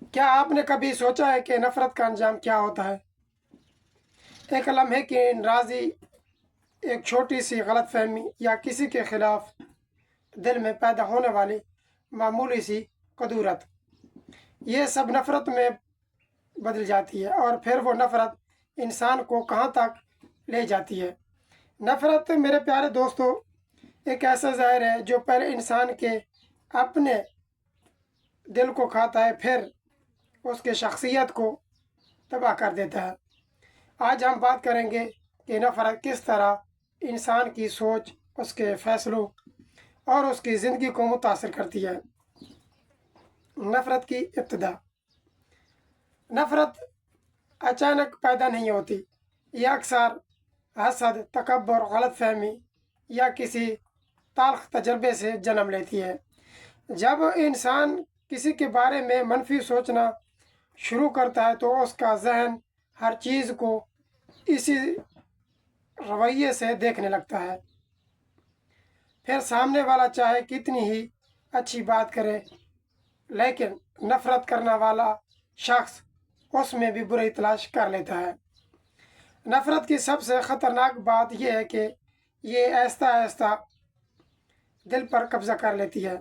کیا آپ نے کبھی سوچا ہے کہ نفرت کا انجام کیا ہوتا ہے؟ ایک لمحے کی ناراضی، ایک چھوٹی سی غلط فہمی یا کسی کے خلاف دل میں پیدا ہونے والی معمولی سی قدورت، یہ سب نفرت میں بدل جاتی ہے، اور پھر وہ نفرت انسان کو کہاں تک لے جاتی ہے؟ نفرت میرے پیارے دوستو ایک ایسا زہر ہے جو پہلے انسان کے اپنے دل کو کھاتا ہے، پھر اس کے شخصیت کو تباہ کر دیتا ہے۔ آج ہم بات کریں گے کہ نفرت کس طرح انسان کی سوچ، اس کے فیصلوں اور اس کی زندگی کو متاثر کرتی ہے۔ نفرت کی ابتدا۔ نفرت اچانک پیدا نہیں ہوتی، یہ اکثر حسد، تکبر، غلط فہمی یا کسی تلخ تجربے سے جنم لیتی ہے۔ جب انسان کسی کے بارے میں منفی سوچنا شروع کرتا ہے تو اس کا ذہن ہر چیز کو اسی رویے سے دیکھنے لگتا ہے۔ پھر سامنے والا چاہے کتنی ہی اچھی بات کرے، لیکن نفرت کرنے والا شخص اس میں بھی برائی تلاش کر لیتا ہے۔ نفرت کی سب سے خطرناک بات یہ ہے کہ یہ آہستہ آہستہ دل پر قبضہ کر لیتی ہے،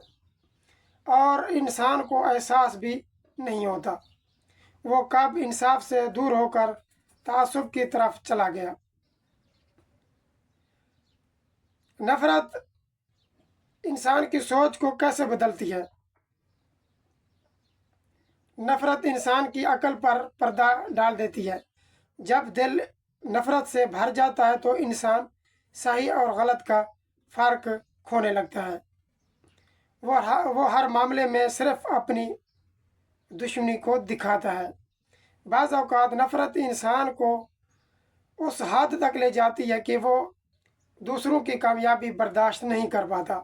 اور انسان کو احساس بھی نہیں ہوتا وہ کب انصاف سے دور ہو کر تعصب کی طرف چلا گیا۔ نفرت انسان کی سوچ کو کیسے بدلتی ہے؟ نفرت انسان کی عقل پر پردہ ڈال دیتی ہے۔ جب دل نفرت سے بھر جاتا ہے تو انسان صحیح اور غلط کا فرق کھونے لگتا ہے۔ وہ ہر معاملے میں صرف اپنی دشمنی کو دکھاتا ہے۔ بعض اوقات نفرت انسان کو اس حد تک لے جاتی ہے کہ وہ دوسروں کی کامیابی برداشت نہیں کر پاتا۔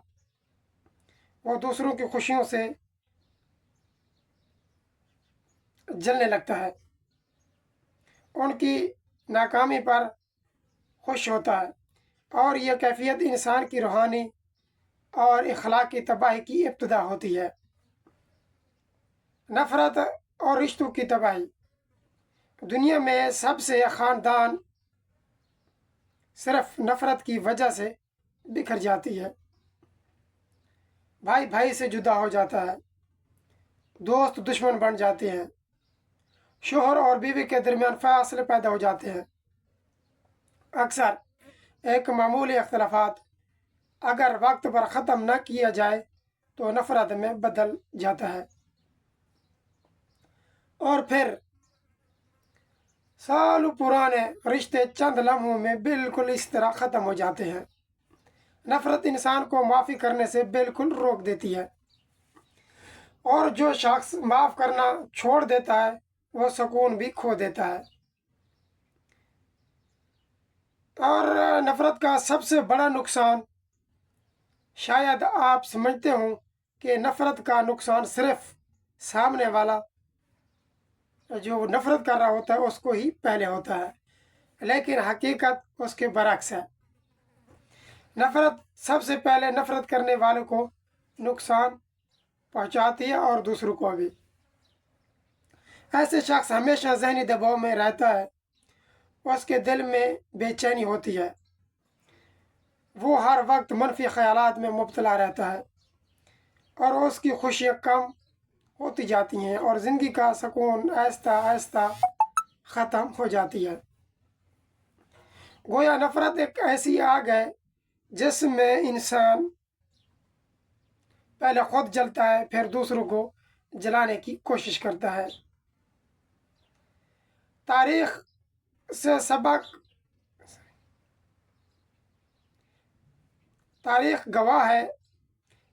وہ دوسروں کی خوشیوں سے جلنے لگتا ہے، ان کی ناکامی پر خوش ہوتا ہے، اور یہ کیفیت انسان کی روحانی اور اخلاقی تباہی کی ابتدا ہوتی ہے۔ نفرت اور رشتوں کی تباہی۔ دنیا میں سب سے خاندان صرف نفرت کی وجہ سے بکھر جاتی ہے۔ بھائی بھائی سے جدا ہو جاتا ہے، دوست دشمن بن جاتے ہیں، شوہر اور بیوی کے درمیان فاصلے پیدا ہو جاتے ہیں۔ اکثر ایک معمولی اختلافات اگر وقت پر ختم نہ کیا جائے تو نفرت میں بدل جاتا ہے، اور پھر سالوں پرانے رشتے چند لمحوں میں بالکل اس طرح ختم ہو جاتے ہیں۔ نفرت انسان کو معافی کرنے سے بالکل روک دیتی ہے، اور جو شخص معاف کرنا چھوڑ دیتا ہے وہ سکون بھی کھو دیتا ہے۔ اور نفرت کا سب سے بڑا نقصان، شاید آپ سمجھتے ہوں کہ نفرت کا نقصان صرف سامنے والا جو نفرت کر رہا ہوتا ہے اس کو ہی پہلے ہوتا ہے، لیکن حقیقت اس کے برعکس ہے۔ نفرت سب سے پہلے نفرت کرنے والوں کو نقصان پہنچاتی ہے، اور دوسروں کو بھی۔ ایسے شخص ہمیشہ ذہنی دباؤ میں رہتا ہے، اس کے دل میں بے چینی ہوتی ہے، وہ ہر وقت منفی خیالات میں مبتلا رہتا ہے، اور اس کی خوشیاں کم ہوتی جاتی ہیں، اور زندگی کا سکون آہستہ آہستہ ختم ہو جاتی ہے۔ گویا نفرت ایک ایسی آگ ہے جس میں انسان پہلے خود جلتا ہے، پھر دوسروں کو جلانے کی کوشش کرتا ہے۔ تاریخ سے سبق تاریخ گواہ ہے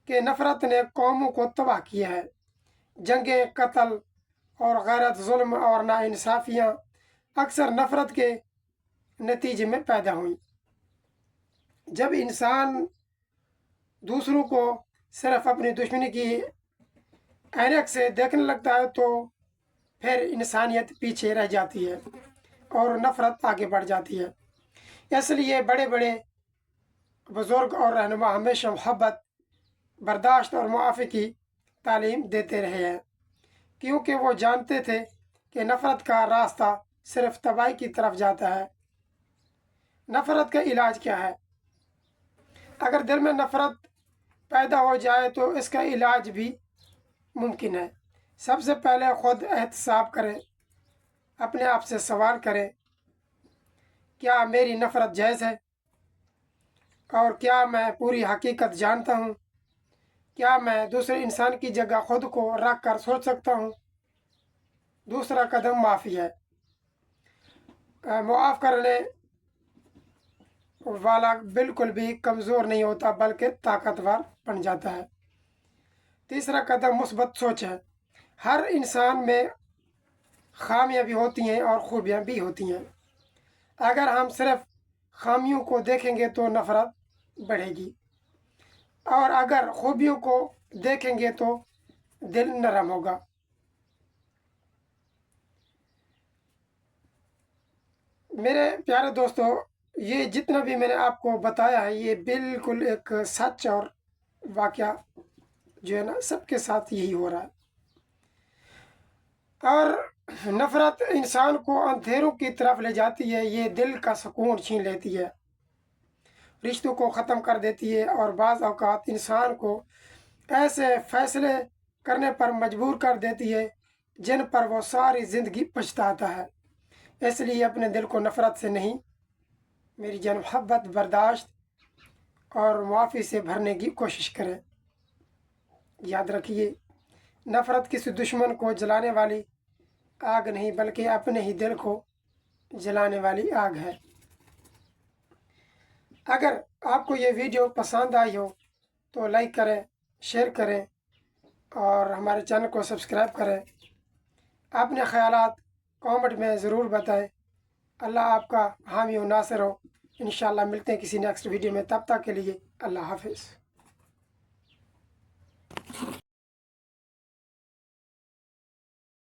کہ نفرت نے قوموں کو تباہ کیا ہے۔ جنگیں، قتل اور غیرت، ظلم اور ناانصافیاں اکثر نفرت کے نتیجے میں پیدا ہوئیں۔ جب انسان دوسروں کو صرف اپنی دشمنی کی عینک سے دیکھنے لگتا ہے تو پھر انسانیت پیچھے رہ جاتی ہے اور نفرت آگے بڑھ جاتی ہے۔ اس لیے بڑے بڑے بزرگ اور رہنما ہمیشہ محبت، برداشت اور معافی کی تعلیم دیتے رہے ہیں، کیونکہ وہ جانتے تھے کہ نفرت کا راستہ صرف تباہی کی طرف جاتا ہے۔ نفرت کا علاج کیا ہے؟ اگر دل میں نفرت پیدا ہو جائے تو اس کا علاج بھی ممکن ہے۔ سب سے پہلے خود احتساب کریں، اپنے آپ سے سوال کریں، کیا میری نفرت جائز ہے؟ اور کیا میں پوری حقیقت جانتا ہوں؟ کیا میں دوسرے انسان کی جگہ خود کو رکھ کر سوچ سکتا ہوں؟ دوسرا قدم معافی ہے۔ معاف کرنے والا بالکل بھی کمزور نہیں ہوتا بلکہ طاقتور بن جاتا ہے۔ تیسرا قدم مثبت سوچ ہے۔ ہر انسان میں خامیاں بھی ہوتی ہیں اور خوبیاں بھی ہوتی ہیں۔ اگر ہم صرف خامیوں کو دیکھیں گے تو نفرت بڑھے گی، اور اگر خوبیوں کو دیکھیں گے تو دل نرم ہوگا۔ میرے پیارے دوستو، یہ جتنا بھی میں نے آپ کو بتایا ہے یہ بالکل ایک سچ اور واقعہ جو ہے نا سب کے ساتھ یہی ہو رہا ہے۔ اور نفرت انسان کو اندھیروں کی طرف لے جاتی ہے، یہ دل کا سکون چھین لیتی ہے، رشتوں کو ختم کر دیتی ہے، اور بعض اوقات انسان کو ایسے فیصلے کرنے پر مجبور کر دیتی ہے جن پر وہ ساری زندگی پچھتاتا ہے۔ اس لیے اپنے دل کو نفرت سے نہیں، میری جان محبت، برداشت اور معافی سے بھرنے کی کوشش کریں۔ یاد رکھیے، نفرت کسی دشمن کو جلانے والی آگ نہیں بلکہ اپنے ہی دل کو جلانے والی آگ ہے۔ اگر آپ کو یہ ویڈیو پسند آئی ہو تو لائک کریں، شیئر کریں اور ہمارے چینل کو سبسکرائب کریں۔ اپنے خیالات کامنٹ میں ضرور بتائیں۔ اللہ آپ کا حامی و ناصر ہو۔ انشاءاللہ ملتے ہیں کسی نیکسٹ ویڈیو میں، تب تک کے لیے اللہ حافظ۔